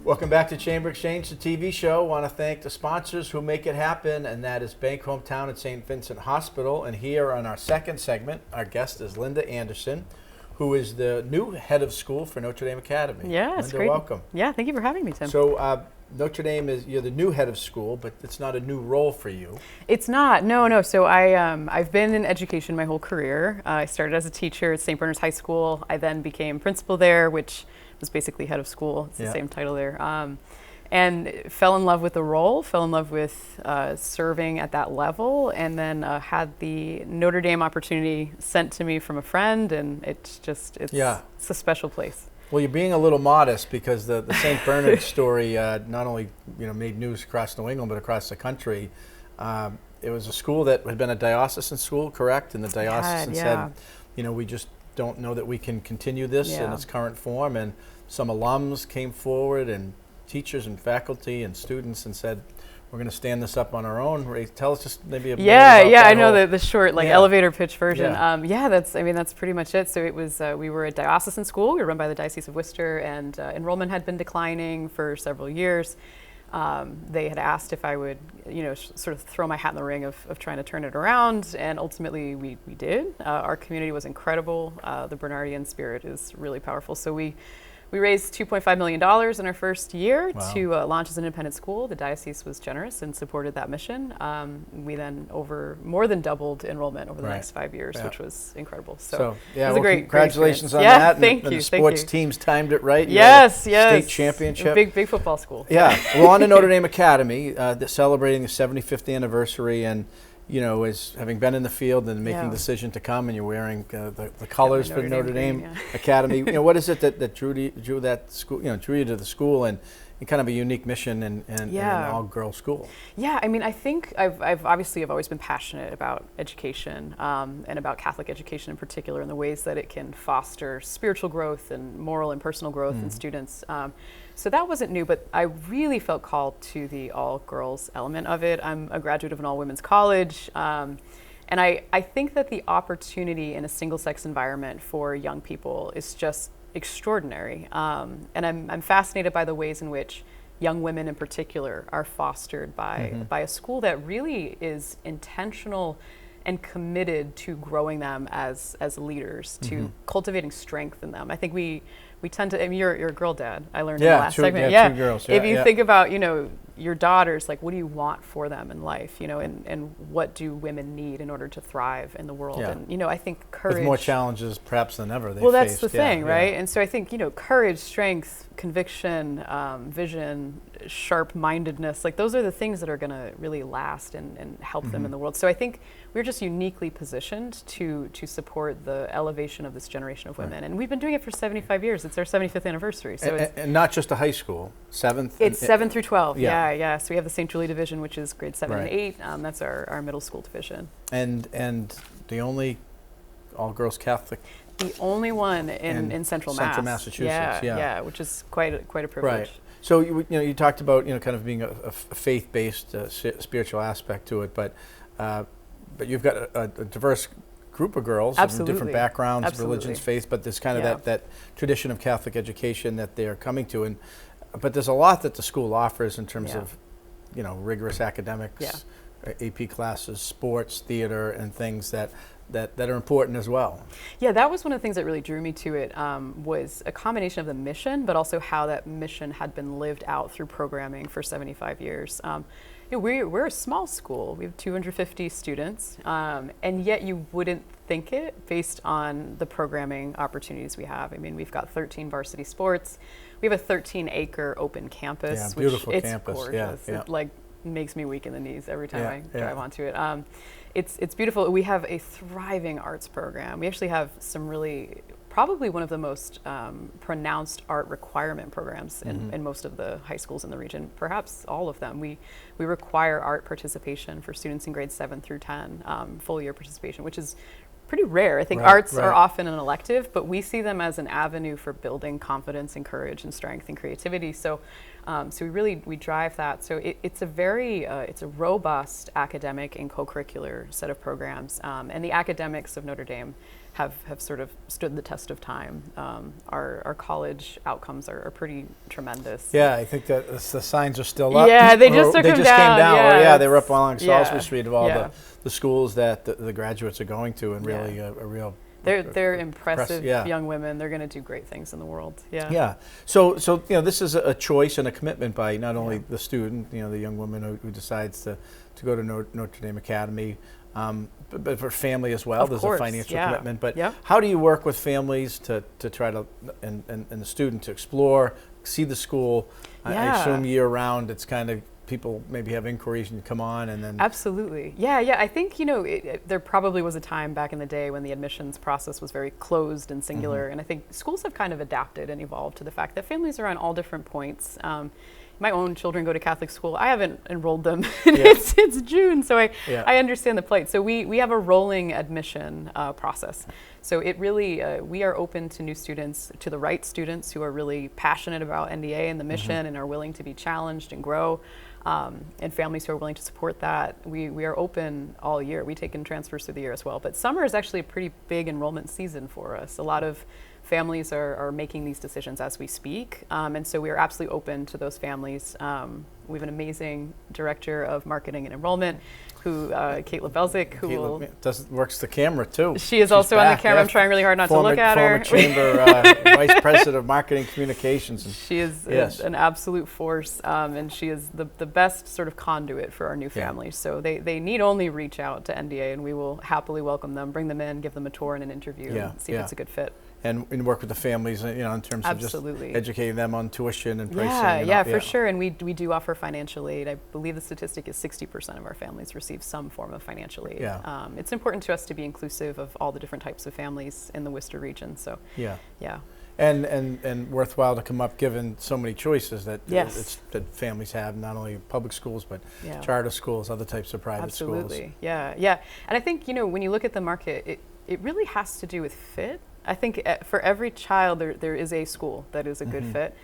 Welcome back to Chamber Exchange, the TV show. I want to thank the sponsors who make it happen, and that is Bank Hometown at St. Vincent Hospital. And here on our second segment, our guest is Linda Anderson, who is the new head of school for Notre Dame Academy. Yeah, it's Linda, great. welcome. Yeah, thank you for having me, Tim. So Notre Dame you're the new head of school, but it's not a new role for you. It's not, no. So I've been in education my whole career. I started as a teacher at St. Bernard's High School. I then became principal there, which was basically head of school. It's the same title there. And fell in love with the role, fell in love with serving at that level, and then had the Notre Dame opportunity sent to me from a friend, and it's a special place. Well, you're being a little modest because the St. Bernard story not only made news across New England but across the country. It was a school that had been a diocesan school, correct? And the diocesan said, we just don't know that we can continue this in its current form. And some alums came forward, and teachers and faculty and students, and said, we're going to stand this up on our own. Tell us just maybe a bit about that I know the short elevator pitch version. Yeah. That's pretty much it. So it was we were a diocesan school. We were run by the Diocese of Worcester, and enrollment had been declining for several years. They had asked if I would, sort of throw my hat in the ring of trying to turn it around, and ultimately we did. Our community was incredible. The Bernardian spirit is really powerful. So we raised $2.5 million in our first year to launch as an independent school. The diocese was generous and supported that mission. We then more than doubled enrollment over the next 5 years, which was incredible. So it was a great congratulations great on that. Thank you. The sports teams timed it right. Yes. State championship. Big football school. Yeah. Well, on to Notre Dame Academy, celebrating the 75th anniversary, and as having been in the field and making the decision to come, and you're wearing the colors for Notre Dame Academy. What is it that drew that school? Drew you to the school and kind of a unique mission and an all-girls school. Yeah, I think I've always been passionate about education and about Catholic education in particular, and the ways that it can foster spiritual growth and moral and personal growth in students. So that wasn't new, but I really felt called to the all-girls element of it. I'm a graduate of an all-women's college, and I think that the opportunity in a single-sex environment for young people is just extraordinary. And I'm fascinated by the ways in which young women in particular are fostered by a school that really is intentional and committed to growing them as leaders, to cultivating strength in them. I think we tend to, you're a girl dad, I learned in the last segment. Two girls. If you think about, your daughters, like, what do you want for them in life, and what do women need in order to thrive in the world? And, I think courage. With more challenges perhaps than ever that's the thing, right? And so I think, courage, strength, conviction, vision, sharp-mindedness, like, those are the things that are going to really last and help them in the world. So I think we're just uniquely positioned to support the elevation of this generation of women. And we've been doing it for 75 years. It's our 75th anniversary. So and not just a high school, 7th? It's 7 through 12, yeah. So we have the St. Julie division, which is grade 7 and 8. That's our middle school division. And the only all-girls Catholic? The only one in Central Massachusetts, which is quite a privilege. Right. So you talked about kind of being a faith-based spiritual aspect to it, but you've got a diverse group of girls from different backgrounds, religions, faith, but there's kind of that tradition of Catholic education that they're coming to, but there's a lot that the school offers in terms of rigorous academics, AP classes, sports, theater, and things that are important as well. Yeah, that was one of the things that really drew me to it, was a combination of the mission, but also how that mission had been lived out through programming for 75 years. We're a small school. We have 250 students, and yet you wouldn't think it based on the programming opportunities we have. We've got 13 varsity sports. We have a 13-acre open campus. Yeah, beautiful it's campus. Gorgeous. Yeah. It makes me weak in the knees every time I drive onto it. It's beautiful. We have a thriving arts program. We actually have probably one of the most pronounced art requirement programs in most of the high schools in the region, perhaps all of them. We require art participation for students in grades 7 through 10, full year participation, which is pretty rare. I think arts are often an elective, but we see them as an avenue for building confidence and courage and strength and creativity. So we drive that. So it's a robust academic and co-curricular set of programs. And the academics of Notre Dame have sort of stood the test of time. Our college outcomes are pretty tremendous. Yeah, I think that the signs are still up. Yeah, they just came down. Yeah, they were up along Salisbury Street of all the schools that the graduates are going to, and really a real. They're impressive young women. They're going to do great things in the world. Yeah. Yeah. So this is a choice and a commitment by not only the student, the young woman who decides to go to Notre Dame Academy, but for family as well. There's a financial commitment. But how do you work with families to try to and the student to explore, see the school? I assume year round it's kind of people maybe have inquiries and come on and then. Absolutely. Yeah. I think, there probably was a time back in the day when the admissions process was very closed and singular. And I think schools have kind of adapted and evolved to the fact that families are on all different points. My own children go to Catholic school. I haven't enrolled them. It's June, so I understand the plight. So we have a rolling admission process. So it really, we are open to new students, to the right students who are really passionate about NDA and the mission and are willing to be challenged and grow, and families who are willing to support that. We are open all year. We take in transfers through the year as well. But summer is actually a pretty big enrollment season for us. A lot of families are making these decisions as we speak, and so we are absolutely open to those families. We have an amazing director of marketing and enrollment, Kate Belzik, who works the camera too. She's also on the camera. I'm trying really hard not to look at her. Former chamber vice president of marketing communications. She is an absolute force, and she is the best sort of conduit for our new families. So they need only reach out to NDA, and we will happily welcome them, bring them in, give them a tour and an interview, and see if it's a good fit. And work with the families, in terms of just educating them on tuition and pricing. For sure. And we do offer financial aid. I believe the statistic is 60% of our families receive some form of financial aid. It's important to us to be inclusive of all the different types of families in the Worcester region. So and worthwhile to come up given so many choices that families have, not only public schools but charter schools, other types of private schools. Absolutely. Yeah. And I think when you look at the market, it really has to do with fit. I think for every child, there is a school that is a good fit.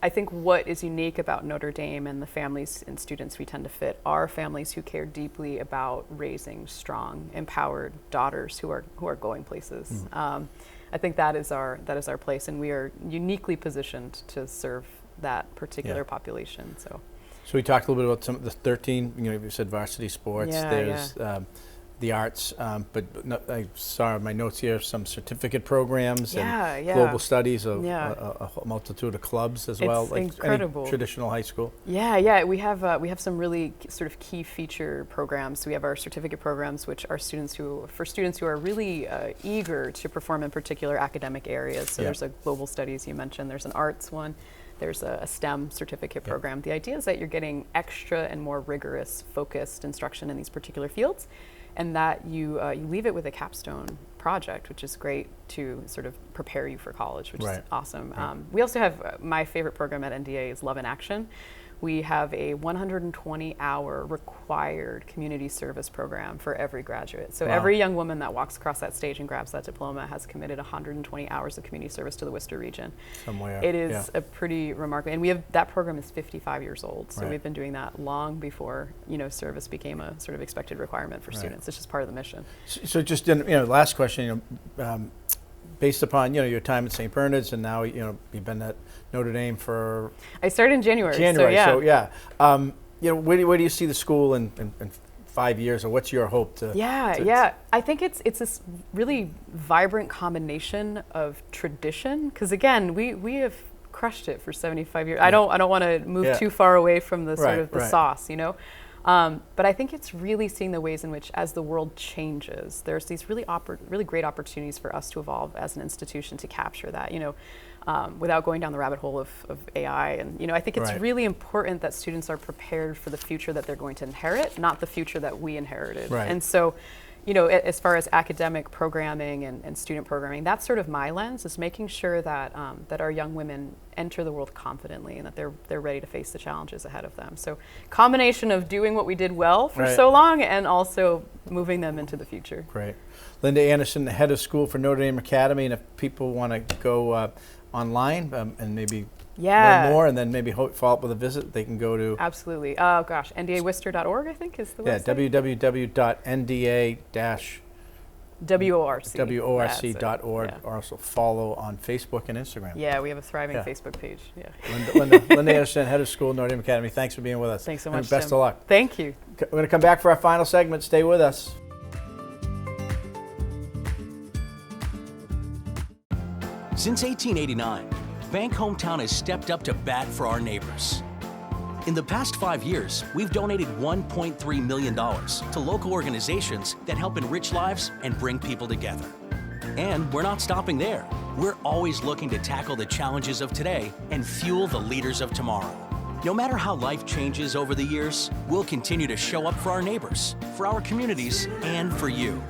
I think what is unique about Notre Dame and the families and students we tend to fit are families who care deeply about raising strong, empowered daughters who are going places. I think that is our place, and we are uniquely positioned to serve that particular population. So we talked a little bit about some of the 13. You said varsity sports. There's the arts, but I saw in my notes here some certificate programs and global studies of a multitude of clubs as well. It's incredible. Any traditional high school. Yeah. We have some really sort of key feature programs. We have our certificate programs, which are for students who are really eager to perform in particular academic areas. So there's a global studies you mentioned. There's an arts one. There's a STEM certificate program. The idea is that you're getting extra and more rigorous, focused instruction in these particular fields, and that you leave it with a capstone project, which is great to sort of prepare you for college, which is awesome. We also have my favorite program at NDA is Love in Action. We have a 120-hour required community service program for every graduate. So every young woman that walks across that stage and grabs that diploma has committed 120 hours of community service to the Worcester region. Somewhere. It is a pretty remarkable, and that program is 55 years old. So we've been doing that long before service became a sort of expected requirement for students. It's just part of the mission. So just last question, based upon your time at St. Bernard's, and now you've been at Notre Dame for. I started in January. Where do you see the school in 5 years, or what's your hope to? I think it's this really vibrant combination of tradition, because again, we have crushed it for 75 years. I don't want to move too far away from the sort of the sauce, but I think it's really seeing the ways in which, as the world changes, there's these really great opportunities for us to evolve as an institution to capture that, without going down the rabbit hole of AI. And, I think it's really important that students are prepared for the future that they're going to inherit, not the future that we inherited. And so, as far as academic programming and student programming, that's sort of my lens, is making sure that that our young women enter the world confidently and that they're ready to face the challenges ahead of them. So combination of doing what we did well for so long and also moving them into the future. Great. Linda Anderson, the head of school for Notre Dame Academy, and if people want to go online and maybe learn more and then maybe follow up with a visit, they can go to. Absolutely. Oh gosh, ndaworcester.org I think is the website. www.nda- WORC. WORC.org. Or also follow on Facebook and Instagram. Yeah, we have a thriving Facebook page. Yeah. Linda Anderson, head of school, Notre Dame Academy. Thanks for being with us. Thanks so much, and best Tim. of luck. Thank you. We're going to come back for our final segment. Stay with us. Since 1889, Bank Hometown has stepped up to bat for our neighbors. In the past 5 years, we've donated $1.3 million to local organizations that help enrich lives and bring people together. And we're not stopping there. We're always looking to tackle the challenges of today and fuel the leaders of tomorrow. No matter how life changes over the years, we'll continue to show up for our neighbors, for our communities, and for you.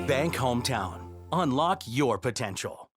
Bank Hometown. Unlock your potential.